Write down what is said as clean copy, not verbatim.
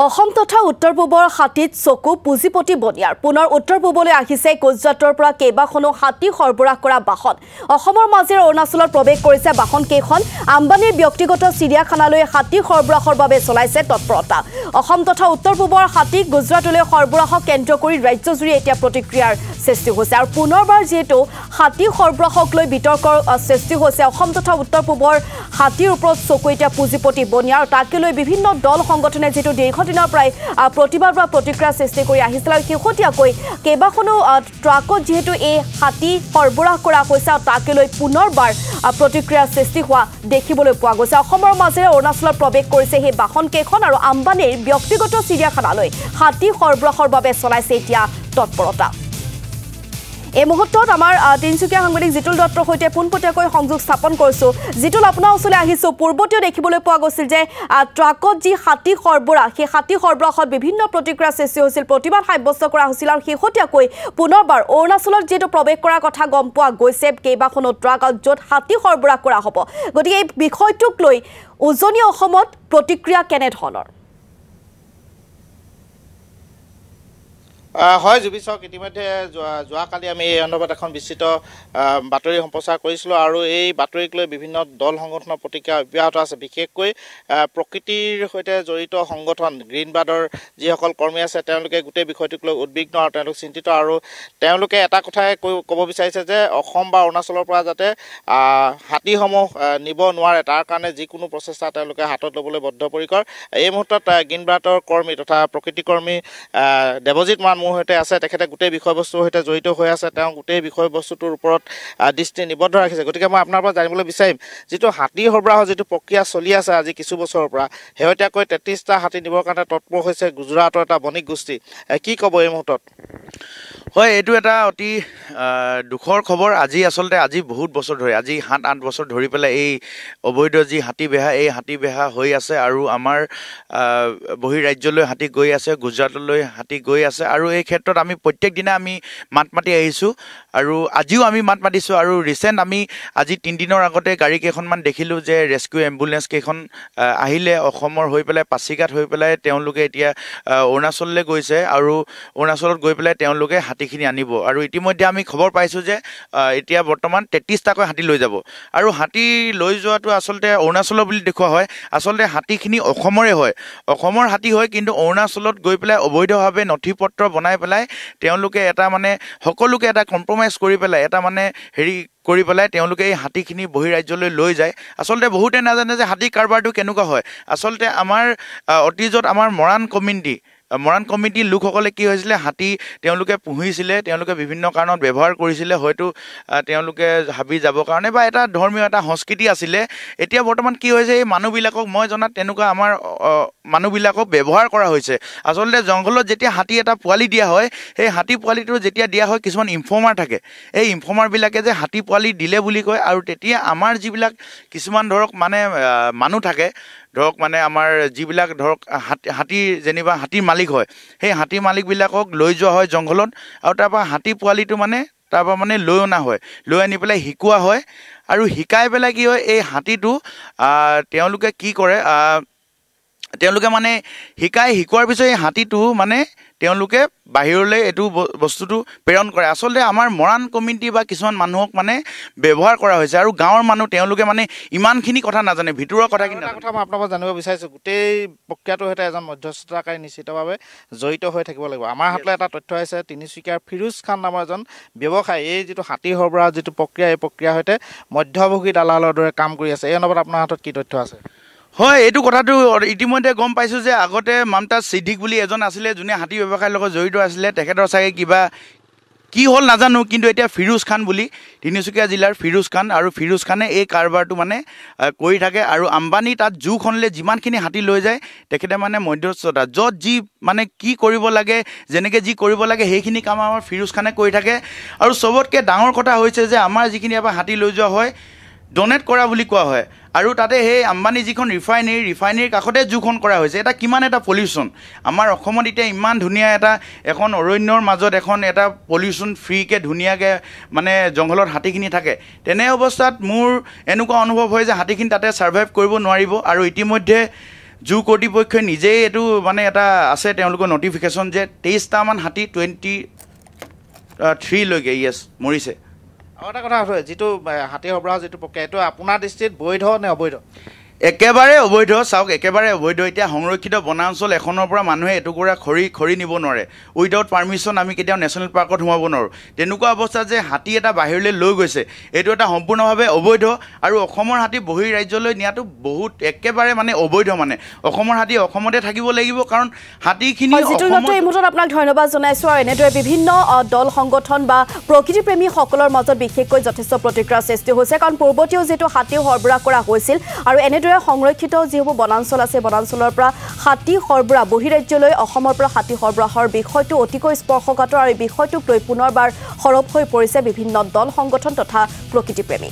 অসম তথা উত্তৰ পূবৰ হাতীত চকু পুঁজিপতি বনিয়াৰ পুনৰ উত্তৰ পূবলৈ আহিছে গুজৰাটৰ পৰা কেইবাখনো হাতী সৰবৰাহ কৰা বাহন অসমৰ মাজেৰে অৰুণাচলত প্ৰৱেশ কৰিছে বাহন কেইখন আম্বানীৰ ব্যক্তিগত চিৰিয়াখানালৈ হাতী সৰবৰাহৰ বাবে চলাইছে তৎপৰতা অসম তথা উত্তৰ পূবৰ হাতী গুজৰাটলৈ সৰবৰাহক কেন্দ্ৰ কৰি ৰাজ্যজুৰি এতিয়া প্ৰতিক্ৰিয়াৰ সৃষ্টি হৈছে আৰু পুনৰবাৰ যেটো হাতী সৰবৰাহক লৈ বিতৰ্কৰ সৃষ্টি হৈছে অসম তথা উত্তৰ পূবৰ হাতীৰ ওপৰত চকু এতিয়া পুঁজিপতি বনিয়াৰ তাকে লৈ বিভিন্ন দল সংগঠনে যেটো দীৰ্ঘদিনৰ প্ৰায় প্ৰতিবাদ বা প্ৰতিক্ৰিয়া সৃষ্টি কৰি আহিছিল আৰু শেহতীয়াকৈ কেইবাখনো ট্ৰাকত যেহেতু এই হাতী সৰবৰাহ কৰা হৈছে তাকে লৈ পুনৰবাৰ প্ৰতিক্ৰিয়াৰ সৃষ্টি হোৱা দেখিবলৈ পোৱা গৈছে অসমৰ মাজেৰে অৰুণাচলত প্ৰৱেশ কৰিছে সেই বাহন কেইখন আৰু আম্বানীৰ ব্যক্তিগত চিৰিয়াখানালৈ হাতী সৰবৰাহৰ বাবে চলাইছে এতিয়া তৎপৰতা এই মুহূৰ্তত আমাৰ তিনচুকীয়া সাংবাদিক জিতুল দত্তৰ সৈতে পোনপটীয়াকৈ সংযোগ স্থাপন কৰিছো জিতুল আপোনাৰ ওচৰলৈ আহিছো পূৰ্বতেও দেখিবলৈ পোৱা গৈছিল যে ট্ৰাকত যি হাতী সৰবৰাহ সেই হাতী সৰবৰাহত বিভিন্ন প্ৰতিক্ৰিয়া সৃষ্টি হৈছিল প্ৰতিবাদ সাব্যস্ত কৰা হৈছিল আৰু শেহতীয়াকৈ পুনৰবাৰ অৰুণাচলত যেটো প্ৰৱেশ কৰাৰ কথা গম পোৱা গৈছে কেইবাখনো ট্ৰাকত য'ত হাতী সৰবৰাহ কৰা হ'ব গতিকে এই বিষয়টোক লৈ উজনি অসমত প্ৰতিক্ৰিয়া কেনেধৰণৰ হয় জুবিচক ইতিমধ্যে যোৱাকালি আমি এই সন্দৰ্ভত এখন বিস্তৃত বাতৰি সম্প্ৰচাৰ কৰিছিলোঁ আৰু এই বাতৰিক লৈ বিভিন্ন দল সংগঠনৰ প্ৰতিক্ৰিয়া অব্যাহত আছে বিশেষকৈ প্ৰকৃতিৰ সৈতে জড়িত সংগঠন গ্ৰীণবাৰ্ডৰ যিসকল কৰ্মী আছে তেওঁলোকে গোটেই বিষয়টোক লৈ উদ্বিগ্ন আৰু তেওঁলোক চিন্তিত আৰু তেওঁলোকে এটা কথাই ক'ব বিচাৰিছে যে অসম বা অৰুণাচলৰ পৰা যাতে হাতীসমূহ নিব নোৱাৰে তাৰ কাৰণে যিকোনো প্ৰচেষ্টা তেওঁলোকে হাতত ল'বলৈ বদ্ধপৰিকৰ এই মুহূৰ্তত গ্ৰীণবাৰ্ডৰ কৰ্মী তথা প্ৰকৃতি কৰ্মী দেৱজিৎ মান মোৰ সৈতে আছে তেখেতে গোটেই বিষয়বস্তুৰ সৈতে জড়িত হৈ আছে তেওঁ গোটেই বিষয়বস্তুটোৰ ওপৰত দৃষ্টি নিবদ্ধ ৰাখিছে গতিকে মই আপোনাৰ পৰা জানিবলৈ বিচাৰিম যিটো হাতী সৰবৰাহৰ যিটো প্ৰক্ৰিয়া চলি আছে আজি কিছু বছৰৰ পৰা শেহতীয়াকৈ 33টা হাতী নিবৰ কাৰণে তৎপৰ হৈছে গুজৰাটৰ এটা বণিক গোষ্ঠী কি ক'ব এই মুহূৰ্তত হয় এইটো এটা অতি দুখৰ খবৰ আজি আচলতে আজি বহুত বছৰ ধৰি আজি 7-8 বছৰ ধৰি পেলাই এই অবৈধ যি হাতী বেহা হৈ আছে আৰু আমাৰ বহিৰাজ্যলৈ হাতী গৈ আছে গুজৰাটলৈ হাতী গৈ আছে আৰু এই ক্ষেত্ৰত আমি প্ৰত্যেক দিনা আমি মাত মাতি আহিছোঁ আৰু আজিও আমি মাত মাতিছোঁ আৰু ৰিচেণ্ট আমি আজি 3 দিনৰ আগতে গাড়ী কেইখনমান দেখিলোঁ যে ৰেস্কিউ এম্বুলেন্স কেইখন আহিলে অসমৰ হৈ পেলাই পাছিঘাট হৈ পেলাই তেওঁলোকে এতিয়া অৰুণাচললৈ গৈছে আৰু অৰুণাচলত গৈ পেলাই তেওঁলোকে হাতীখিনি আনিব আৰু ইতিমধ্যে আমি খবৰ পাইছোঁ যে এতিয়া বৰ্তমান 33টাকৈ হাতী লৈ যাব আৰু হাতী লৈ যোৱাটো আচলতে অৰুণাচলৰ বুলি দেখুওৱা হয় আচলতে হাতীখিনি অসমৰে হয় অসমৰ হাতী হয় কিন্তু অৰুণাচলত গৈ পেলাই অবৈধভাৱে নথি পত্ৰ বনাই পেলাই তেওঁলোকে এটা মানে সকলোকে এটা কম্প্ৰমাইজ কৰি পেলাই এটা মানে কৰি পেলাই তেওঁলোকে এই হাতীখিনি বহিৰাজ্যলৈ লৈ যায় আচলতে বহুতে নাজানে যে হাতী কাৰবাৰটো কেনেকুৱা হয় আচলতে আমাৰ অতীজত আমাৰ মৰাণ কমিটিৰ লোকসকলে কি হৈছিলে হাতী তেওঁলোকে পুহিছিলে তেওঁলোকে বিভিন্ন কাৰণত ব্যৱহাৰ কৰিছিলে হয়তো তেওঁলোকে হাবি যাবৰ কাৰণে বা এটা ধৰ্মীয় এটা সংস্কৃতি আছিলে এতিয়া বৰ্তমান কি হৈছে এই মানুহবিলাকক মই জনাত তেনেকুৱা আমাৰ মানুহবিলাকক ব্যৱহাৰ কৰা হৈছে আচলতে জংঘলত যেতিয়া হাতী এটা পোৱালি দিয়া হয় সেই হাতী পোৱালিটো যেতিয়া দিয়া হয় কিছুমান ইনফৰ্মাৰ থাকে এই ইনফৰ্মাৰবিলাকে যে হাতী পোৱালি দিলে বুলি কয় আৰু তেতিয়া আমাৰ যিবিলাক কিছুমান ধৰক মানে মানুহ থাকে ধৰক মানে আমাৰ যিবিলাক ধৰক হাতী যেনিবা হাতীৰ মালিক হয় সেই হাতী মালিকবিলাকক লৈ যোৱা হয় জংঘলত আৰু তাৰপৰা হাতী পোৱালিটো মানে তাৰপৰা মানে লৈ অনা হয় লৈ আনি পেলাই শিকোৱা হয় আৰু শিকাই পেলাই কি হয় এই হাতীটো তেওঁলোকে কি কৰে তেওঁলোকে মানে শিকোৱাৰ পিছত এই হাতীটো মানে তেওঁলোকে বাহিৰলৈ এইটো বস্তুটো প্ৰেৰণ কৰে আচলতে আমাৰ মৰাণ কমিটি বা কিছুমান মানুহক মানে ব্যৱহাৰ কৰা হৈছে আৰু গাঁৱৰ মানুহ তেওঁলোকে মানে ইমানখিনি কথা নাজানে ভিতৰুৱা কথাখিনি কথা মই আপোনাৰ পৰা জানিব বিচাৰিছোঁ গোটেই প্ৰক্ৰিয়াটোৰ সৈতে এজন মধ্যস্থতাকাৰী নিশ্চিতভাৱে জড়িত হৈ থাকিব লাগিব আমাৰ হাতলৈ এটা তথ্য আহিছে তিনিচুকীয়াৰ ফিৰোজ খান নামৰ এজন ব্যৱসায়ী এই যিটো হাতী সৰবৰাহ যিটো প্ৰক্ৰিয়া এই প্ৰক্ৰিয়াৰ সৈতে মধ্যভোগী দালালৰ দৰে কাম কৰি আছে এই সন্দৰ্ভত আপোনাৰ হাতত কি তথ্য আছে হয় এইটো কথাটো ইতিমধ্যে গম পাইছোঁ যে আগতে মমতাজ সিদ্দিক বুলি এজন আছিলে যোনে হাতী ব্যৱসায়ৰ লগত জড়িত আছিলে তেখেতৰ চাগে কিবা কি হ'ল নাজানো কিন্তু এতিয়া ফিৰোজ খান বুলি তিনিচুকীয়া জিলাৰ ফিৰোজ খান আৰু ফিৰোজ খানে এই কাৰবাৰটো মানে কৰি থাকে আৰু আম্বানী তাত জোখনলৈ যিমানখিনি হাতী লৈ যায় তেখেতে মানে মধ্যস্থতা য'ত যি মানে কি কৰিব লাগে যেনেকৈ যি কৰিব লাগে সেইখিনি কাম আমাৰ ফিৰোজ খানে কৰি থাকে আৰু চবতকৈ ডাঙৰ কথা হৈছে যে আমাৰ যিখিনি এবাৰ হাতী লৈ যোৱা হয় ডনেট কৰা বুলি কোৱা হয় আৰু তাতে সেই আম্বানী যিখন ৰিফাইনেৰীৰ কাষতে জোখন কৰা হৈছে এটা কিমান এটা পলিউশ্যন আমাৰ অসমত এতিয়া ইমান ধুনীয়া এখন অৰণ্যৰ মাজত এটা পলিউশ্যন ফ্ৰীকৈ ধুনীয়াকৈ মানে জংঘলত হাতীখিনি থাকে তেনে অৱস্থাত মোৰ এনেকুৱা অনুভৱ হয় যে হাতীখিনি তাতে ছাৰ্ভাইভ কৰিব নোৱাৰিব আৰু ইতিমধ্যে জু কৰ্তৃপক্ষই নিজেই এইটো মানে এটা আছে তেওঁলোকৰ নটিফিকেশ্যন যে 23টামান হাতী 23লৈকে মৰিছে। আৰু এটা কথা আছে, যিটো হাতী সৰবৰাহ যিটো প্ৰক্ৰিয়া, এইটো আপোনাৰ দৃষ্টিত বৈধ নে অবৈধ? একেবাৰে অবৈধ। চাওক, একেবাৰে অবৈধ। এতিয়া সংৰক্ষিত বনাঞ্চল এখনৰ পৰা মানুহে এটুকুৰা খৰি নিব নোৱাৰে। উইদাউট পাৰ্মিশ্যন আমি কেতিয়াও নেশ্যনেল পাৰ্কত সোমাব নোৱাৰোঁ। তেনেকুৱা অৱস্থাত যে হাতী এটা বাহিৰলৈ লৈ গৈছে, এইটো এটা সম্পূৰ্ণভাৱে অবৈধ। আৰু অসমৰ হাতী বহিৰ ৰাজ্যলৈ নিয়াটো বহুত একেবাৰে মানে অবৈধ। মানে অসমৰ হাতী অসমতে থাকিব লাগিব, কাৰণ হাতীখিনি এই মুহূৰ্তত আপোনাক ধন্যবাদ জনাইছোঁ। আৰু এনেদৰে বিভিন্ন দল সংগঠন বা প্ৰকৃতিপ্ৰেমীসকলৰ মাজত বিশেষকৈ যথেষ্ট প্ৰতিক্ৰিয়াৰ সৃষ্টি হৈছে, কাৰণ পূৰ্বতেও যিটো হাতী সৰবৰাহ কৰা হৈছিল আৰু এনেদৰে সংৰক্ষিত যিবোৰ বনাঞ্চল আছে, বনাঞ্চলৰ পৰা হাতী সৰবৰাহ বহিৰাজ্যলৈ অসমৰ পৰা হাতী সৰবৰাহৰ বিষয়টো অতিকৈ স্পৰ্শকাতৰ। আৰু এই বিষয়টোক লৈ পুনৰবাৰ সৰব হৈ পৰিছে বিভিন্ন দল সংগঠন তথা প্ৰকৃতিপ্ৰেমী।